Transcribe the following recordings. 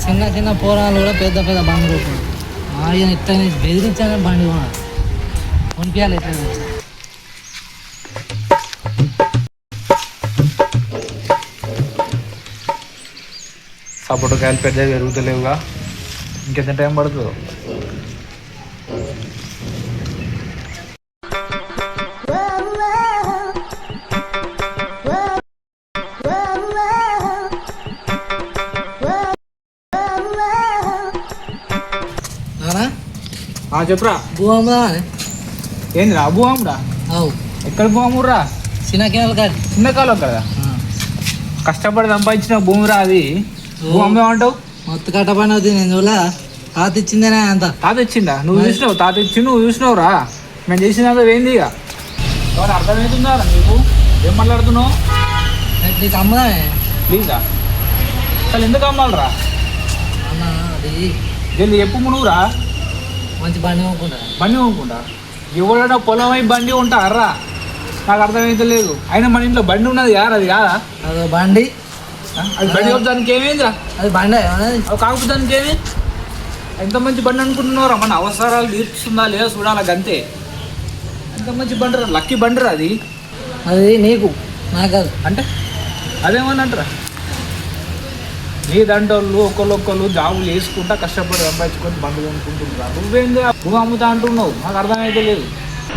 చిన్న చిన్న పోరాలు కూడా పెద్ద పెద్ద బండి రూపాయలు ఆయన ఇట్లా బెదిరించానే బండి కొనిపించాలి ఎట్లా సపోర్ట్ కాయలు పెద్దగా పెరుగుతలేవుగా ఇంకెంత టైం పడుతుందో. చెప్పురా. భూమా ఏంది రా భూమురా? ఎక్కడ భూమురా? చిన్నకాయలు కాదు. చిన్నకాయలు కదా కష్టపడి సంపాదించిన భూమిరా అది. భూమి అంటావు మొత్తం కట్టపడినది. నేను చూడలే తాత ఇచ్చిందేనా అంత. తాత ఇచ్చిందా? నువ్వు చూసినావు? తాత ఇచ్చి నువ్వు చూసినావురా? మేము చేసినంత ఏంది ఇక అర్థమవుతుందా నీకు? ఏం మాట్లాడుతున్నావు? నీకు అమ్మదామే ప్లీజా. అసలు ఎందుకు అమ్మాలరా? అన్న అది దీన్ని చెప్పు నువ్వురా. మంచి బండి కొనుక్కుంటా. బండి కొనుక్కుంటా? ఎవడో పొలం అయి బండి ఉంటారా? నాకు అర్థమైతే లేదు. అయినా మన ఇంట్లో బండి ఉన్నది యార్, అది కాదా? అది బండి. అది బండి దానికి ఏమైందిరా? అది బండి కాకపోతే దానికి ఏమి? ఎంత మంచి బండి అనుకుంటున్నారా? మన అవసరాలు తీర్చుతుందా లేదా చూడాలి అంతే. ఎంత మంచి బండిరా, లక్కీ బండిరా అది. అది నీకు నాకు అంటే అదేమని అంటారా? నీ దంటోళ్ళు ఒకళ్ళు జాబులు వేసుకుంటా కష్టపడి సంపాదించుకొని బండి కొనుక్కుంటున్నారు. నువ్వేంది నువ్వు అమ్ముతా అంటున్నావు? నాకు అర్థమైతే లేదు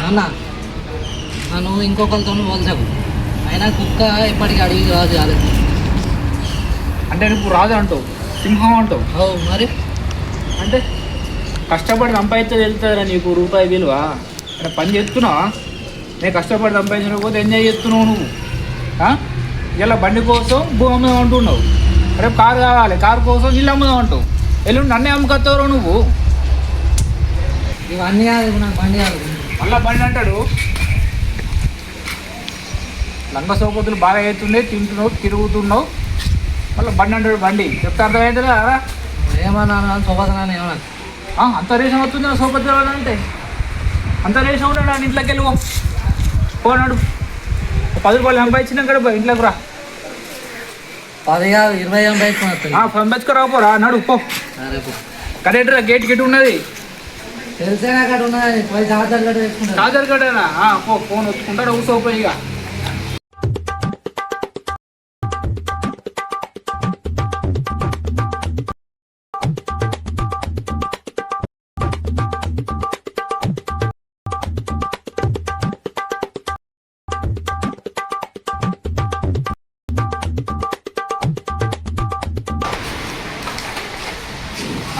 అన్న. నన్ను ఇంకొకరితో పోల్చకు. అయినా కుక్క ఎప్పటికీ అడిగి రాదు కాలేదు. అంటే నువ్వు రాదు అంటావు, సింహం అంటావు. మరి అంటే కష్టపడి సంపాదించే వెళ్తారా నీకు రూపాయి విలువ? పని చేస్తున్నావా? నేను కష్టపడి సంపాదించకపోతే ఎంజాయ్ చేస్తున్నావు నువ్వు. ఇలా బండి కోసం భూమి అమ్ముదాం అంటున్నావు. రేపు కారు కావాలి, కారు కోసం ఇల్లు అమ్ముదాం అంటావు. ఎల్లుండి అన్నీ అమ్ముకొస్తావు నువ్వు. ఇవన్నీ కాదు నాకు బండి కాదు. మళ్ళీ బండి అంటాడు. లంగ సోపతులు బాగా అవుతున్నాయి, తింటున్నావు, తిరుగుతున్నావు, మళ్ళీ బండి అంటాడు. బండి చెప్తే అర్థమవుతుందా? ఏమన్నా సోపతనాన్ని ఏమన్నా అంత రేషన్ వస్తుంది సోపతి అంటే? అంత రేషన్ ఉంటాడు ఇంట్లోకి వెళ్ళి పోనాడు. 10 రూపాయలు సంపాదించినాక ఇంట్లోకి రా. 10 కాదు 20 సంపాదించుకురాకపోరా అన్నాడు. పో కరెక్ట్రా. గేట్ గిట్ ఉన్నది తెలిసేనా కట్ట ఉన్నది. చార్జర్ గడ్డ తెచ్చుకుంటా. చార్జర్ గడ్డనా? ఫోన్ వచ్చుకుంటాడు ఊసోపోయి. ఇక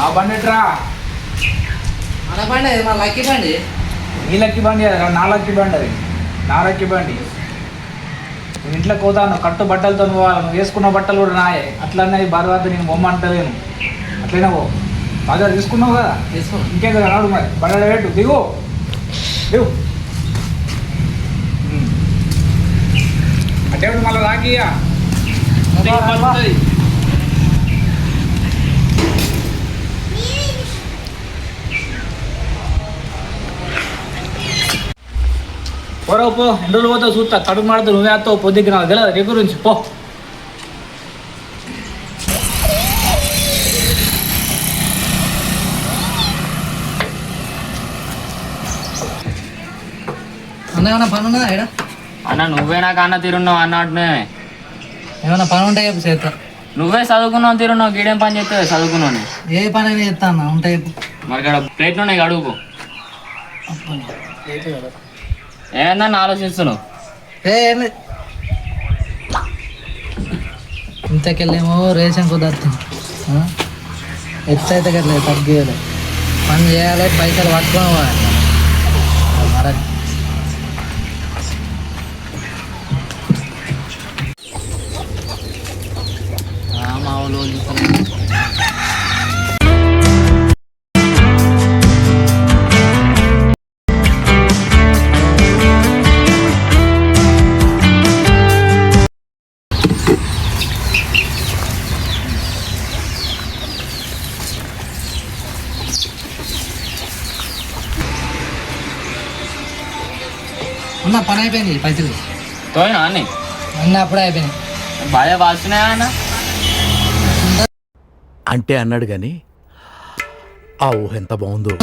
ఆ బండి ఎట్రా? మన బండి మా లక్కీ బండి. నీ లక్కీ బండి కదా, నా లక్కీ బండి. అది నా లక్కీ బండి. నువ్వు ఇంట్లోకి పోతాను కట్టు బట్టలతో పోవాలి. నువ్వు వేసుకున్న బట్టలు కూడా నాయే. అట్లనే బాధ నేను బొమ్మంటలేను. అట్లనే పో. బాగా తీసుకున్నావు కదా, తీసుకో. ఇంకే కదా నాడు. మరి బండ పెట్టు, దిగు దిగు. అంటే మళ్ళీ రాకియా పోరావు. పో. ఎన్ని రోజులు పోతావు చూస్తా. కడుపు మాడుతూ నువ్వే వస్తావు. పొద్దుకి నాకు తెలియదు నీ గురించి. పో. అన్న ఏమన్నా పని ఉన్నదా ఇక్కడ? అన్న నువ్వే నాకు అన్న తీరున్నావు అన్నట్టునే. ఏమన్నా పని ఉంటాయి చెప్పు చేస్తా. నువ్వే చదువుకున్నావు తీరున్నావు. గీడేం పని చేస్తావు? చదువుకున్నావు. ఏ పని అయినా చేస్తా అన్న ఉంటాయి. మరి ఇక్కడ ప్లేట్లు ఉన్నాయి అడుగుకో. ఏందన్న ఆలోచిస్తున్నావు? ఇంతకెళ్ళేమో రేషన్ కుదరుతుంది. ఎత్తైతే కట్లేదు తగ్గేయాలి. పని చేయాలి, పైసలు పట్టుకోవాలి. మా వాళ్ళు అన్న పని అయిపోయింది. పైసలు తోయినా అన్నీ అన్నీ అప్పుడే అయిపోయినాయి. బాగా వాస్తున్నాయా అన్న? అంటే అన్నాడు కానీ ఆ ఊహ ఎంత బాగుందో.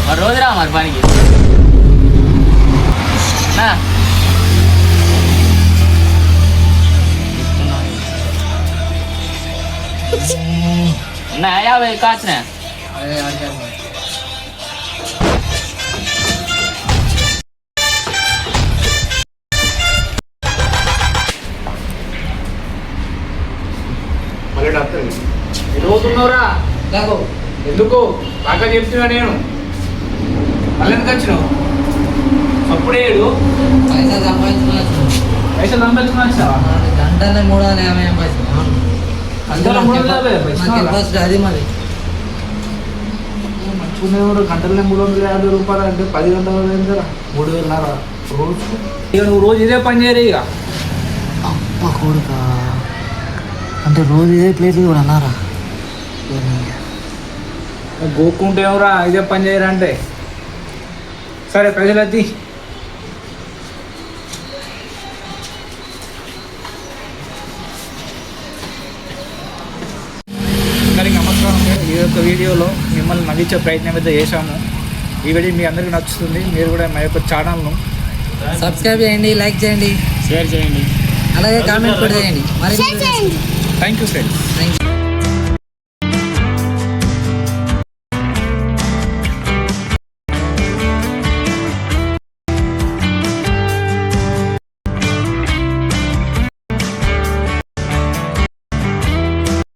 మరి రోజు రా మరి పనికి నా. ఉన్నాయా 50 కాచినా? అదే అడిగాను. మళ్ళీ డాక్టర్ ఎటు పోతున్నావురా? లేకో. ఎందుకు కాక చెప్తున్నా నేను. మళ్ళీ ఎందుకు వచ్చినావు? అప్పుడే ఏడు పైసలు సంపాదించుకున్నా పైసలు సంపాదించుకున్నా. గంటనే 350 పైసలు. గంటలో 350 పైసలు? అది మరి మంచుకునేవాడు గంటలనే 350 రూపాయలు అంటే 10 గంటలు ఎంత? 3000 రోజు. ఇక నువ్వు రోజు ఇదే పని చేయరు ఇక. అప్ప కొడుక అంటే రోజు ఇదే ప్లేట్లు కూడా అన్నారా? గోక్కుంటే ఎవరా ఇదే పని చేయరా అంటే? సరే ప్రజలు అది అందరికీ నమస్కారం. ఈ యొక్క వీడియోలో మిమ్మల్ని నవ్వించే ప్రయత్నం అయితే చేశాము. ఈ వీడియో మీ అందరికీ నచ్చుతుంది. మీరు కూడా మా యొక్క ఛానల్ను సబ్స్క్రైబ్ చేయండి, లైక్ చేయండి, షేర్ చేయండి, అలాగే కామెంట్ కూడా చేయండి. మరి thank you friends. Thank you.